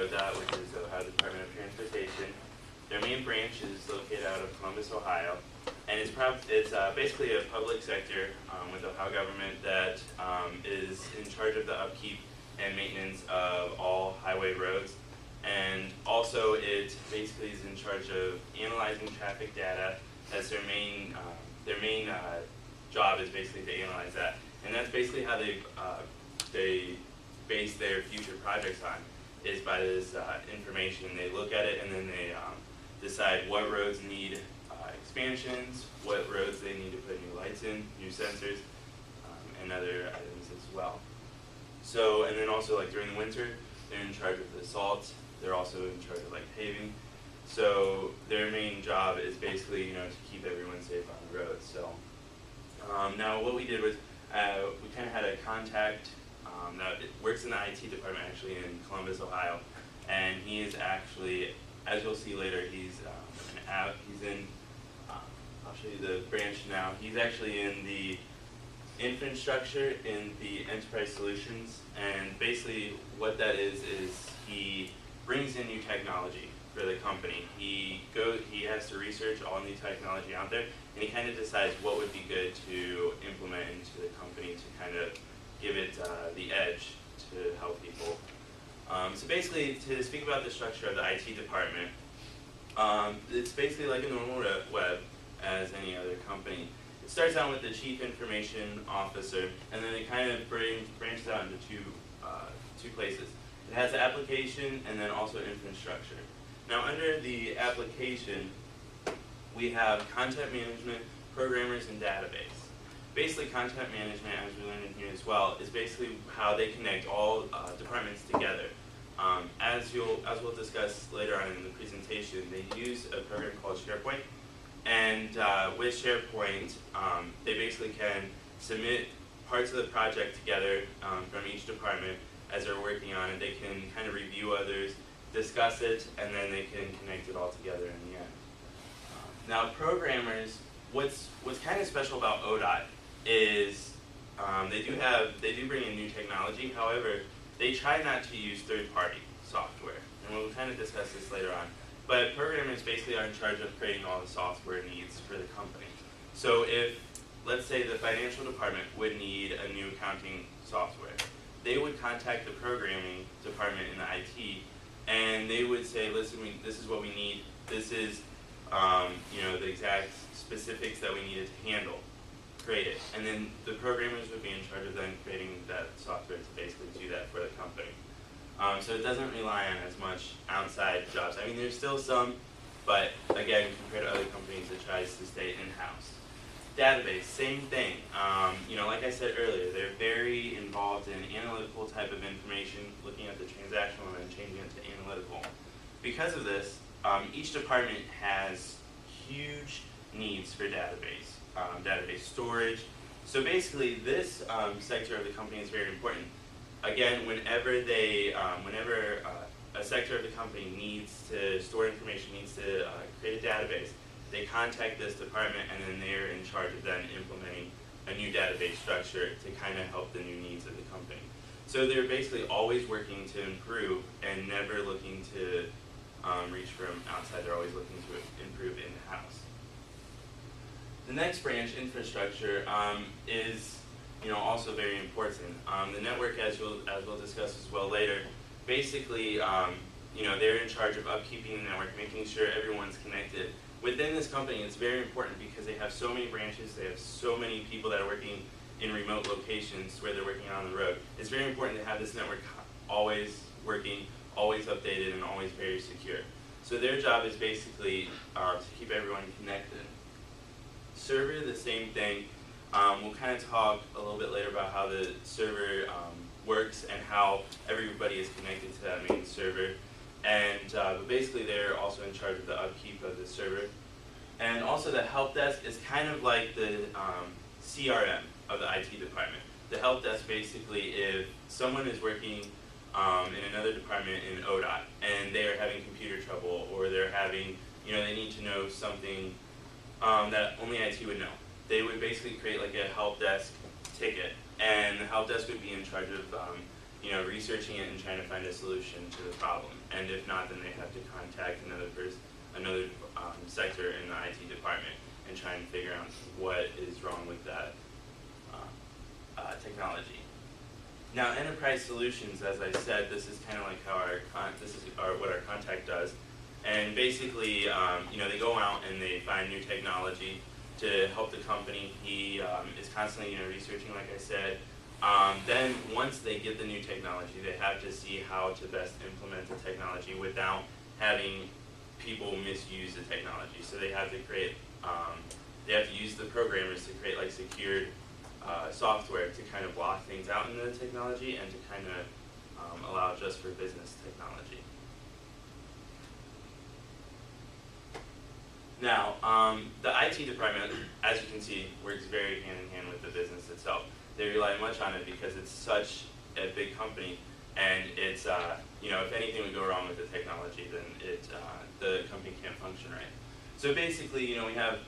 ODOT, which is the Ohio Department of Transportation. Their main branch is located out of Columbus, Ohio, and it's basically a public sector with the Ohio government that is in charge of the upkeep and maintenance of all highway roads, and also it basically is in charge of analyzing traffic data. That's their main job, is basically to analyze that, and that's basically how they base their future projects on, is by this information. They look at it and then they decide what roads need expansions, what roads they need to put new lights in, new sensors, and other items as well. So, and then also like during the winter, they're in charge of the salt. They're also in charge of like paving. So their main job is basically, to keep everyone safe on the road. So now what we did was we kind of had a contact that works in the IT department actually in Columbus, Ohio, and he is actually, as you'll see later, he's in, I'll show you the branch now. He's actually in the infrastructure in the enterprise solutions, and basically what that is he brings in new technology for the company. He has to research all new technology out there, and he kind of decides what would be good to implement into the company to kind of give it the edge to help people. So basically, to speak about the structure of the IT department, it's basically like a normal web as any other company. It starts out with the Chief Information Officer, and then it kind of branches out into two places. It has the application and then also infrastructure. Now under the application, we have content management, programmers, and database. Basically, content management, as we learned in here as well, is basically how they connect all departments together. As we'll discuss later on in the presentation, they use a program called SharePoint, and with SharePoint, they basically can submit parts of the project together from each department as they're working on it. They can kind of review others, discuss it, and then they can connect it all together in the end. Now, programmers, what's kind of special about ODOT is they do bring in new technology. However, they try not to use third-party software, and we'll kind of discuss this later on. But programmers basically are in charge of creating all the software needs for the company. So if, let's say, the financial department would need a new accounting software, they would contact the programming department in the IT, and they would say, listen, this is what we need. This is the exact specifics that we needed to handle. Create it. And then the programmers would be in charge of then creating that software to basically do that for the company. So it doesn't rely on as much outside jobs. I mean, there's still some, but again, compared to other companies, it tries to stay in-house. Database, same thing. Like I said earlier, they're very involved in analytical type of information, looking at the transactional and then changing it to analytical. Because of this, each department has huge needs for database storage. So basically, this sector of the company is very important. Again, whenever a sector of the company needs to store information, needs to create a database, they contact this department, and then they're in charge of then implementing a new database structure to kind of help the new needs of the company. So they're basically always working to improve and never looking to reach from outside. They're always looking to improve in-house. The next branch, infrastructure, is also very important. The network, as we'll discuss as well later, basically they're in charge of upkeeping the network, making sure everyone's connected. Within this company, it's very important because they have so many branches, they have so many people that are working in remote locations where they're working on the road. It's very important to have this network always working, always updated, and always very secure. So their job is basically to keep everyone connected. Server, the same thing. We'll kind of talk a little bit later about how the server works and how everybody is connected to that main server. And but basically, they're also in charge of the upkeep of the server. And also, the help desk is kind of like the CRM of the IT department. The help desk, basically, if someone is working in another department in ODOT and they are having computer trouble, or they're having, they need to know something that only IT would know, they would basically create like a help desk ticket, and the help desk would be in charge of researching it and trying to find a solution to the problem. And if not, then they have to contact another sector in the IT department and try and figure out what is wrong with that technology. Now, enterprise solutions, as I said, this is kind of like how what our contact does. And basically, they go out and they find new technology to help the company. He is constantly, researching, like I said. Then once they get the new technology, they have to see how to best implement the technology without having people misuse the technology. So they have to create, they have to use the programmers to create like secured software to kind of block things out in the technology and to kind of allow just for business technology. Now, the IT department, as you can see, works very hand in hand with the business itself. They rely much on it because it's such a big company, and it's, if anything would go wrong with the technology, then the company can't function right. So basically, we have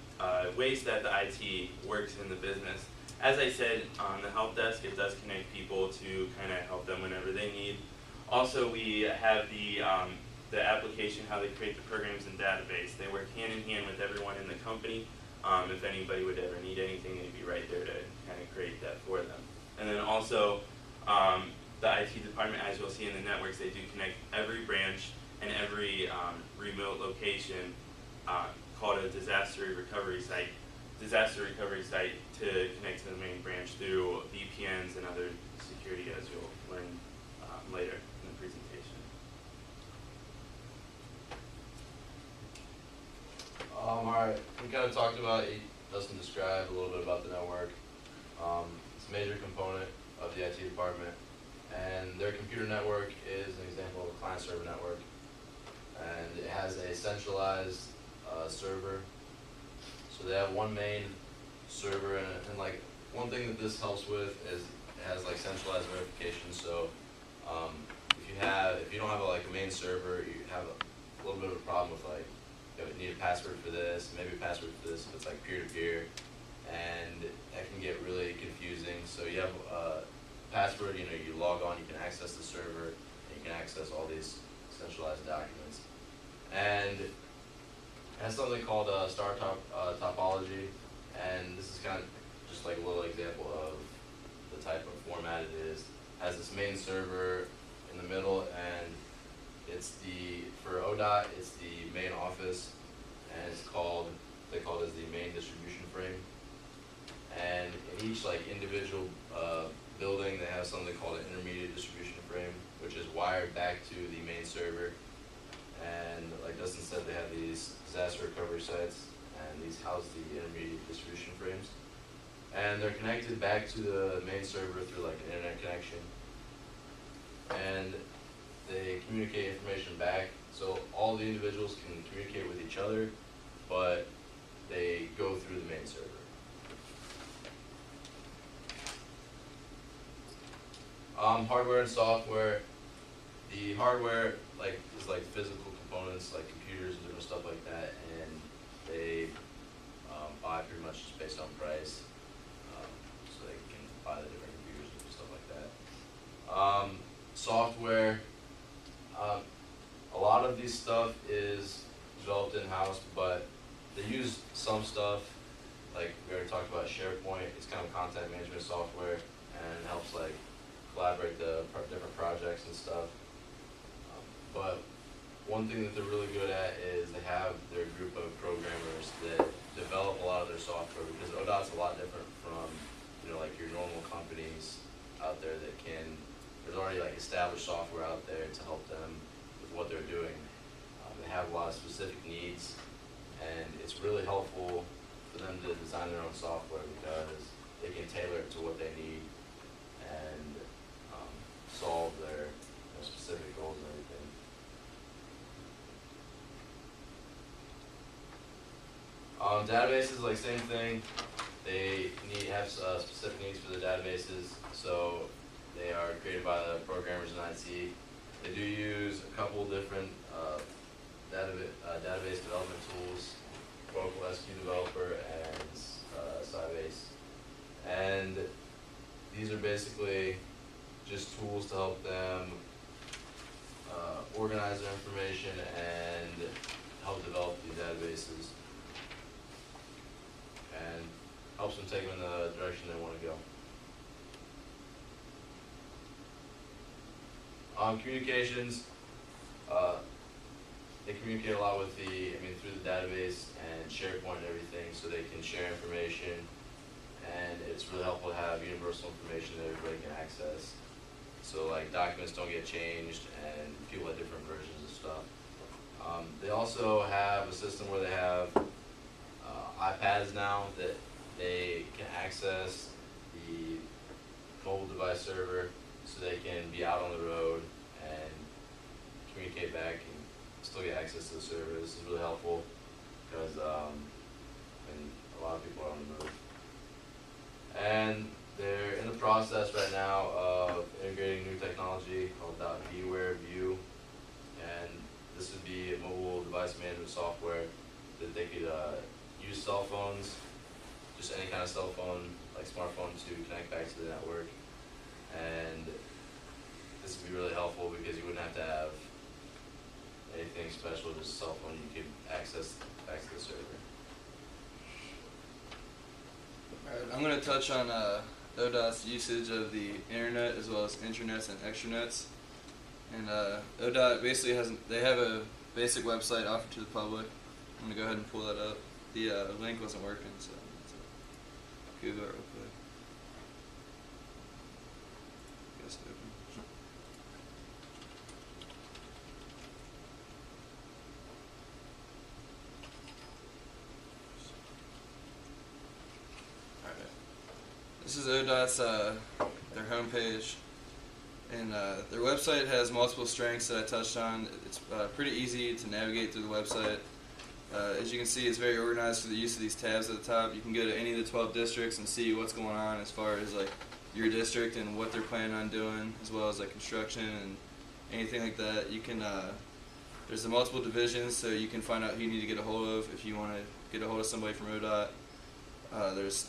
ways that the IT works in the business. As I said, on the help desk, it does connect people to kind of help them whenever they need. Also, we have the application, how they create the programs and database. They work hand in hand with everyone in the company. If anybody would ever need anything, they'd be right there to kind of create that for them. And then also, the IT department, as you'll see in the networks, they do connect every branch and every remote location called a disaster recovery site to connect to the main branch through VPNs and other security, as you'll learn later in the presentation. Alright, we kind of talked about it. Dustin described a little bit about the network. It's a major component of the IT department, and their computer network is an example of a client-server network, and it has a centralized server. So they have one main server, and like one thing that this helps with is it has like centralized verification. So if you don't have a main server, you have a little bit of a problem with like, you need a password for this, maybe a password for this if it's like peer-to-peer, and that can get really confusing. So you have a password, you log on, you can access the server, and you can access all these centralized documents. And it has something called star topology, and this is kind of just like a little example of the type of format it is. It has this main server in the middle, and for ODOT, it's the main office, and they call it as the main distribution frame. And in each individual building, they have something called an intermediate distribution frame, which is wired back to the main server. And like Dustin said, they have these disaster recovery sites, and these house the intermediate distribution frames. And they're connected back to the main server through an internet connection. And they communicate information back, so all the individuals can communicate with each other, but they go through the main server. Hardware and software. The hardware is physical components like computers and different stuff like that, and they buy pretty much just based on price, so they can buy the different computers and stuff like that. Software. A lot of these stuff is developed in-house, but they use some stuff, like we already talked about SharePoint. It's kind of content management software, and it helps collaborate the different projects and stuff. But one thing that they're really good at is they have their group of programmers that develop a lot of their software, because ODOT's a lot different from your normal companies out there that there's already established software out there to help them with what they're doing. They have a lot of specific needs, and it's really helpful for them to design their own software because they can tailor it to what they need and solve their specific goals and everything. Databases, same thing. They have specific needs for the databases, so they are created by the programmers in IT. They do use a couple different database development tools, Oracle SQ Developer and Sybase. And these are basically just tools to help them organize their information and help develop these databases, and helps them take them in the direction they want to go. Communications, they communicate a lot with through the database and SharePoint and everything, so they can share information, and it's really helpful to have universal information that everybody can access. So like documents don't get changed and people have different versions of stuff. They also have a system where they have iPads now that they can access the mobile device server, so they can be out on the road and communicate back and still get access to the server. This is really helpful because a lot of people are on the move. And they're in the process right now of integrating new technology called .vware View, and this would be a mobile device management software that they could use cell phones, just any kind of cell phone, like smartphone, to connect back to the network. And this would be really helpful because you wouldn't have to have anything special, just a cell phone you could access back to the server. Alright, I'm going to touch on ODOT's usage of the internet as well as intranets and extranets. And ODOT basically they have a basic website offered to the public. I'm going to go ahead and pull that up. The link wasn't working, so let's Google it real quick. Guess it open. Alright. This is ODOT's their homepage, and their website has multiple strengths that I touched on. It's pretty easy to navigate through the website. As you can see, it's very organized for the use of these tabs at the top. You can go to any of the 12 districts and see what's going on as far as like your district and what they're planning on doing, as well as like construction and anything like that. You can there's the multiple divisions, so you can find out who you need to get a hold of if you want to get a hold of somebody from ODOT.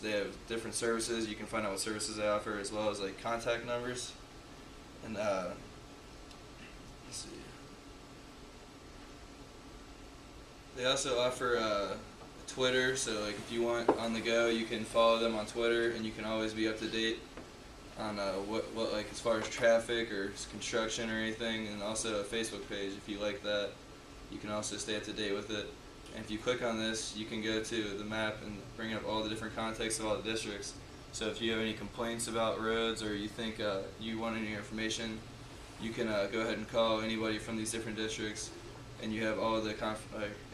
They have different services. You can find out what services they offer, as well as like contact numbers. And let's see. They also offer Twitter, so like if you want on the go, you can follow them on Twitter, and you can always be up to date on what like as far as traffic or construction or anything. And also a Facebook page, if you like that, you can also stay up to date with it. And if you click on this, you can go to the map and bring up all the different contexts of all the districts. So if you have any complaints about roads, or you think you want any information, you can go ahead and call anybody from these different districts, and you have all the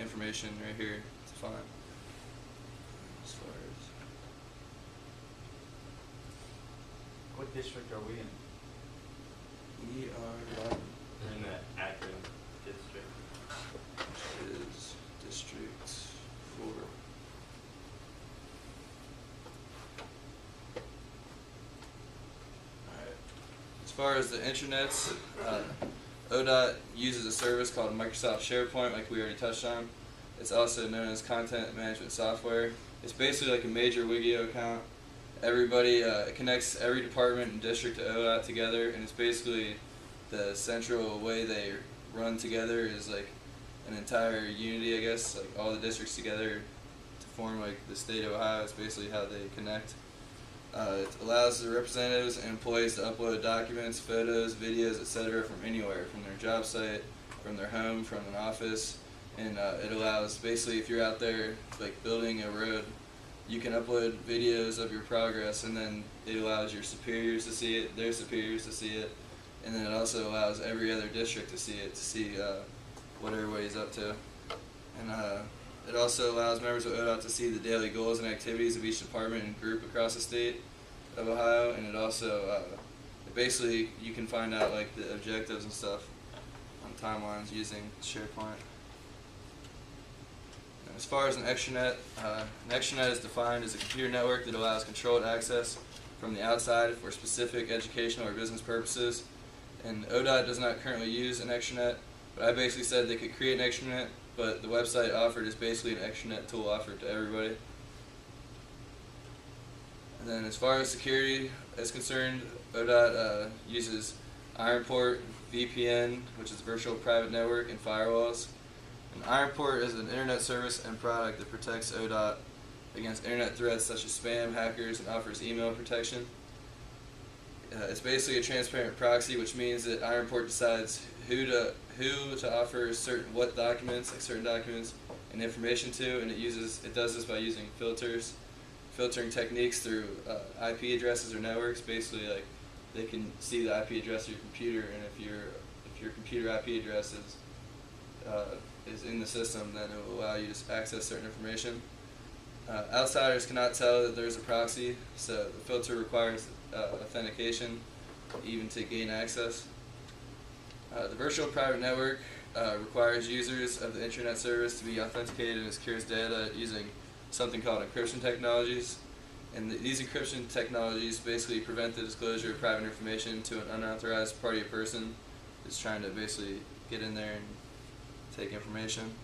information right here to find. As far as what district are we in? we are We're in the Akron district. which is District 4. Alright. As far as the intranets, ODOT uses a service called Microsoft SharePoint, like we already touched on. It's also known as content management software. It's basically like a major Wigio account. Everybody, it connects every department and district to ODOT together, and it's basically the central way they run together is like an entire unity, I guess, like all the districts together to form like the state of Ohio. It's basically how they connect. It allows the representatives and employees to upload documents, photos, videos, etc. from anywhere, from their job site, from their home, from an office, and it allows basically if you're out there like building a road, you can upload videos of your progress, and then it allows your superiors to see it, their superiors to see it, and then it also allows every other district to see it, to see what everybody's up to. And it also allows members of ODOT to see the daily goals and activities of each department and group across the state of Ohio, and it also basically you can find out like the objectives and stuff on timelines using SharePoint. And as far as an extranet is defined as a computer network that allows controlled access from the outside for specific educational or business purposes. And ODOT does not currently use an extranet, but I basically said they could create an extranet, but the website offered is basically an extranet tool offered to everybody. And And then as far as security is concerned, ODOT uses Ironport, VPN, which is virtual private network, and firewalls. And Ironport is an internet service and product that protects ODOT against internet threats such as spam, hackers, and offers email protection. It's basically a transparent proxy, which means that Ironport decides who to offer certain documents and information to, and it does this by using filtering techniques through IP addresses or networks. Basically, like they can see the IP address of your computer, and if your computer IP address is in the system, then it will allow you to access certain information. Outsiders cannot tell that there's a proxy, so the filter requires authentication even to gain access. The virtual private network requires users of the internet service to be authenticated and secures data using something called encryption technologies. And these encryption technologies basically prevent the disclosure of private information to an unauthorized party or person that's trying to basically get in there and take information.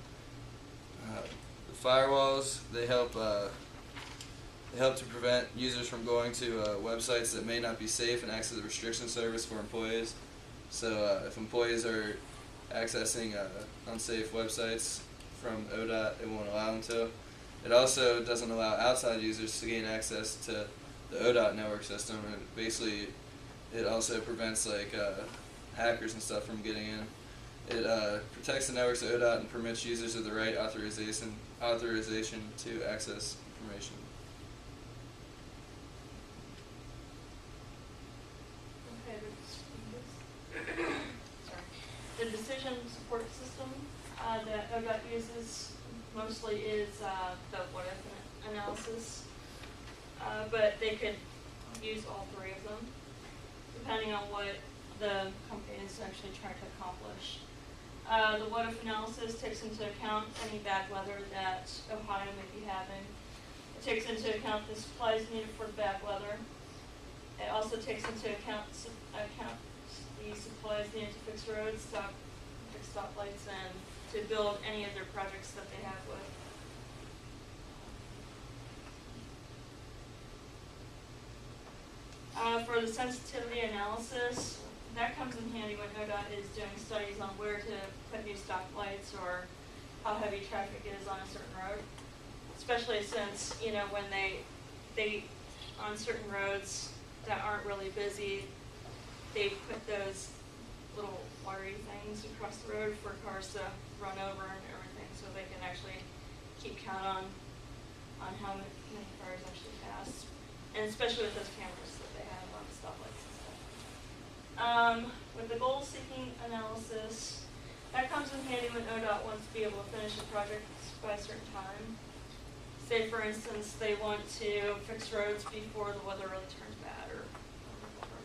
The firewalls, they help to prevent users from going to websites that may not be safe and access the restriction service for employees. So if employees are accessing unsafe websites from ODOT, it won't allow them to. It also doesn't allow outside users to gain access to the ODOT network system, and basically it also prevents like hackers and stuff from getting in. It protects the networks of ODOT and permits users of the right authorization to access information. The decision support system that ODOT uses mostly is the what if analysis, but they could use all three of them, depending on what the company is actually trying to accomplish. The what if analysis takes into account any bad weather that Ohio may be having. It takes into account the supplies needed for the bad weather. It also takes into account the supplies needed to fix roads, fix stoplights, and to build any of their projects that they have with. For the sensitivity analysis, that comes in handy when ODOT is doing studies on where to put new stoplights or how heavy traffic is on a certain road. Especially since, when they on certain roads that aren't really busy, they put those little wiry things across the road for cars to run over and everything, so they can actually keep count on how many cars actually pass, and especially with those cameras that they have on the stoplights and stuff. With the goal-seeking analysis, that comes in handy when ODOT wants to be able to finish a project by a certain time. Say, for instance, they want to fix roads before the weather really turns bad or whatever.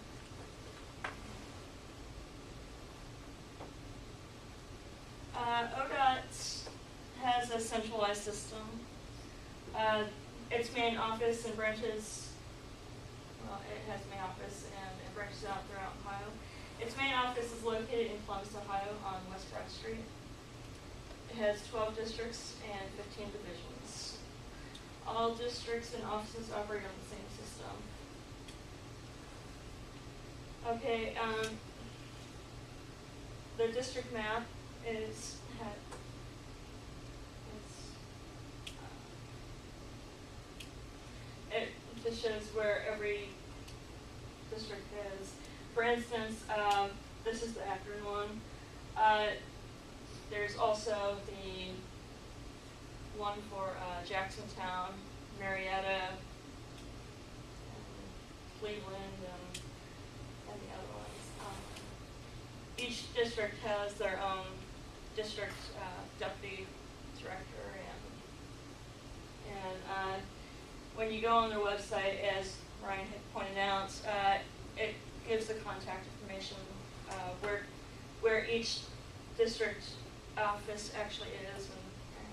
ODOT has a centralized system. Its main office and branches, it has a main office and branches out throughout Ohio. Its main office is located in Columbus, Ohio on West Broad Street. It has 12 districts and 15 divisions. All districts and offices operate on the same system. Okay, the district map it just shows where every district is. For instance, this is the Akron one. There's also the one for Jacksontown, Marietta, Cleveland, and the other ones. Each district has their own district deputy director, and when you go on their website, as Ryan had pointed out, it gives the contact information where each district office actually is and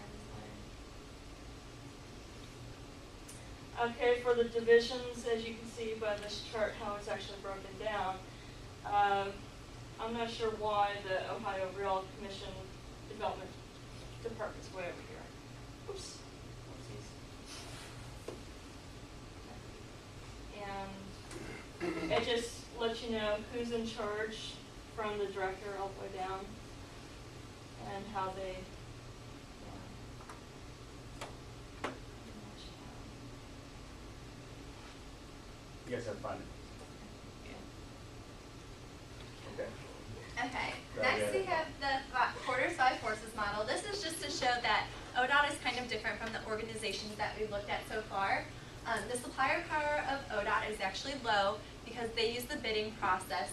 everything. Okay, for the divisions, as you can see by this chart, how it's actually broken down. I'm not sure why the Ohio Rail Commission Development Department's way over here. Oops. Oopsies. you know who's in charge from the director all the way down, and how they, You guys have fun. Okay. Okay, Go next ahead. we have the quarters by forces model. This is just to show that ODOT is kind of different from the organizations that we've looked at so far. The supplier power of ODOT is actually low because they use the bidding process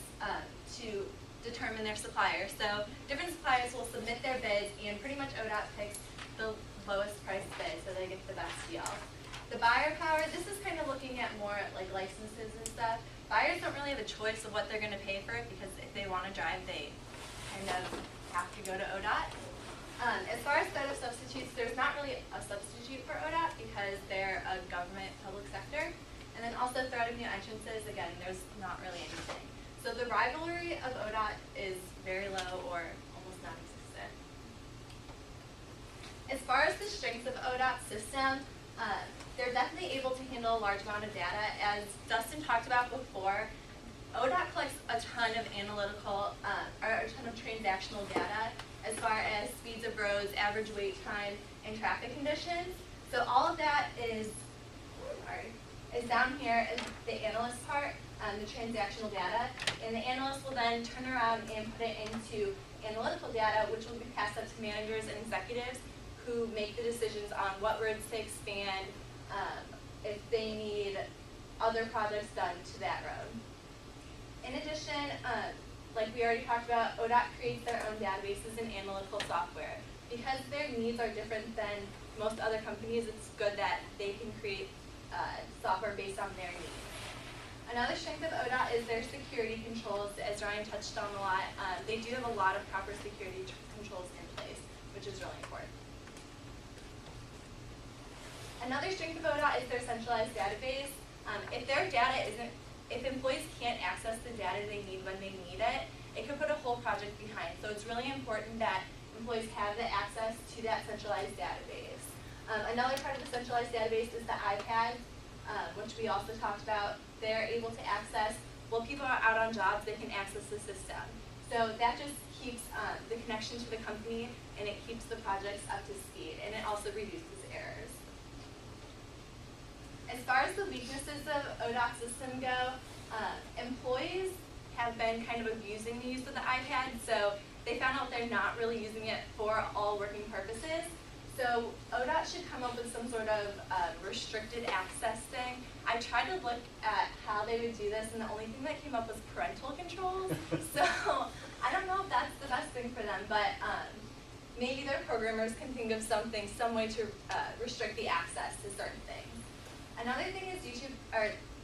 to determine their suppliers. So different suppliers will submit their bids, and pretty much ODOT picks the lowest price bid, so they get the best deal. The buyer power, this is kind of looking at more like licenses and stuff. Buyers don't really have a choice of what they're going to pay for it because if they want to drive, they kind of have to go to ODOT. As far as startup substitutes, there's not really a substitute for ODOT because they're a government public sector. And then also threat of new entrances, again, there's not really anything. So the rivalry of ODOT is very low or almost non-existent. As far as the strengths of ODOT's system, they're definitely able to handle a large amount of data. As Dustin talked about before, ODOT collects a ton of analytical, or a ton of transactional data as far as speeds of roads, average wait time, and traffic conditions. So all of that is down here in the analyst part, the transactional data, and the analyst will then turn around and put it into analytical data, which will be passed up to managers and executives who make the decisions on what roads to expand, if they need other projects done to that road. In addition, like we already talked about, ODOT creates their own databases and analytical software. Because their needs are different than most other companies, it's good that they can create software based on their needs. Another strength of ODOT is their security controls, as Ryan touched on a lot. They do have a lot of proper security controls in place, which is really important. Another strength of ODOT is their centralized database. If employees can't access the data they need when they need it, it could put a whole project behind. So it's really important that employees have the access to that centralized database. Another part of the centralized database is the iPads, which we also talked about. They're able to access, while people are out on jobs, they can access the system. So that just keeps the connection to the company, and it keeps the projects up to speed, and it also reduces errors. As far as the weaknesses of ODOT system go, employees have been kind of abusing the use of the iPad, so they found out they're not really using it for all working purposes. So ODOT should come up with some sort of restricted access thing. I tried to look at how they would do this, and the only thing that came up was parental controls. So I don't know if that's the best thing for them, but maybe their programmers can think of some way to restrict the access to certain things. Another thing is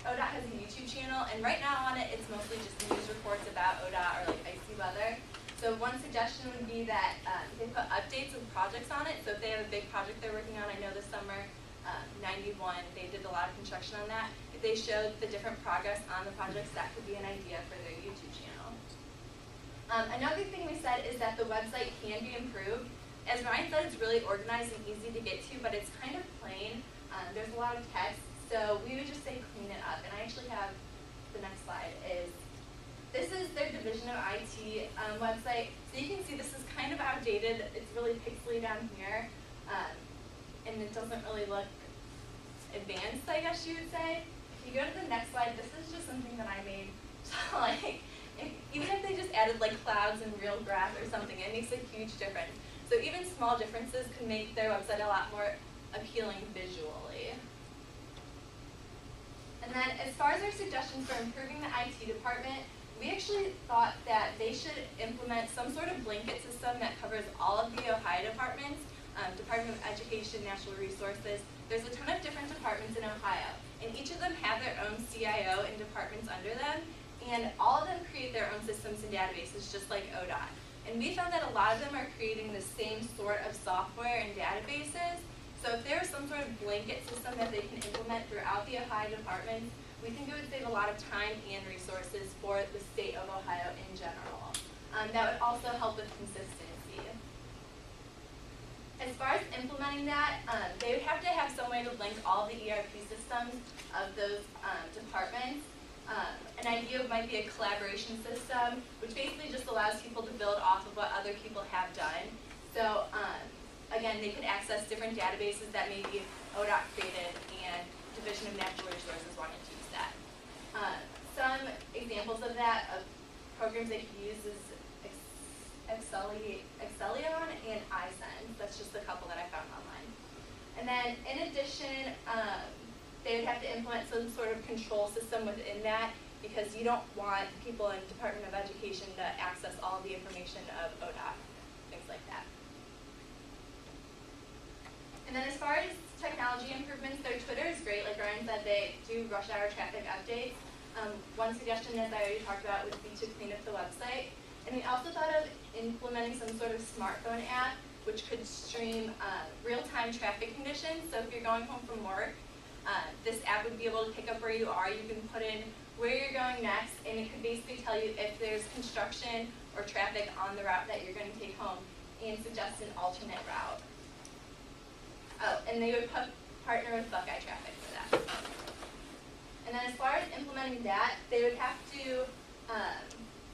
ODOT has a YouTube channel, and right now on it, it's mostly just news reports about ODOT or like icy weather. So one suggestion would be that they put updates of projects on it. So if they have a big project they're working on, I know this summer, 91, they did a lot of construction on that. If they showed the different progress on the projects, that could be an idea for their YouTube channel. Another thing we said is that the website can be improved. As Ryan said, it's really organized and easy to get to, but it's kind of plain. There's a lot of text, so we would just say clean it up. And I actually have the next slide this is their Division of IT website. So you can see this is kind of outdated. It's really pixely down here, and it doesn't really look advanced, I guess you would say. If you go to the next slide, this is just something that I made. So like, even if they just added like clouds and real grass or something, it makes a huge difference. So even small differences can make their website a lot more appealing visually. And then as far as our suggestions for improving the IT department, we actually thought that they should implement some sort of blanket system that covers all of the Ohio departments, Department of Education, Natural Resources. There's a ton of different departments in Ohio, and each of them have their own CIO and departments under them, and all of them create their own systems and databases just like ODOT. And we found that a lot of them are creating the same sort of software and databases. So if there is some sort of blanket system that they can implement throughout the Ohio departments, we think it would save a lot of time and resources for the state of Ohio in general. That would also help with consistency. As far as implementing that, they would have to have some way to link all the ERP systems of those departments. An idea might be a collaboration system, which basically just allows people to build off of what other people have done. So again, they could access different databases that maybe ODOT created and Division of Natural Resources wanted to use that. Some examples of that, of programs they could use is Excelion and iSense. That's just a couple that I found online. And then in addition, they would have to implement some sort of control system within that, because you don't want people in Department of Education to access all the information of ODOT, things like that. And then as far as technology improvements, their Twitter is great. Like Ryan said, they do rush hour traffic updates. One suggestion, as I already talked about, would be to clean up the website. And we also thought of implementing some sort of smartphone app which could stream real-time traffic conditions. So if you're going home from work, this app would be able to pick up where you are. You can put in where you're going next, and it could basically tell you if there's construction or traffic on the route that you're going to take home and suggest an alternate route. Oh, and they would partner with Buckeye Traffic for that. And then as far as implementing that, they would have to,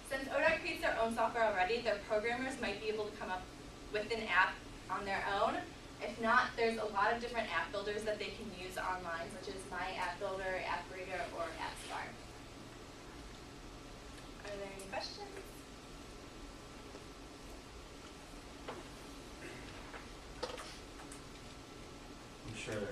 since ODOT creates their own software already, their programmers might be able to come up with an app on their own. If not, there's a lot of different app builders that they can use online, such as My App Builder, App Reader, or AppStar. Are there any questions? I'm sure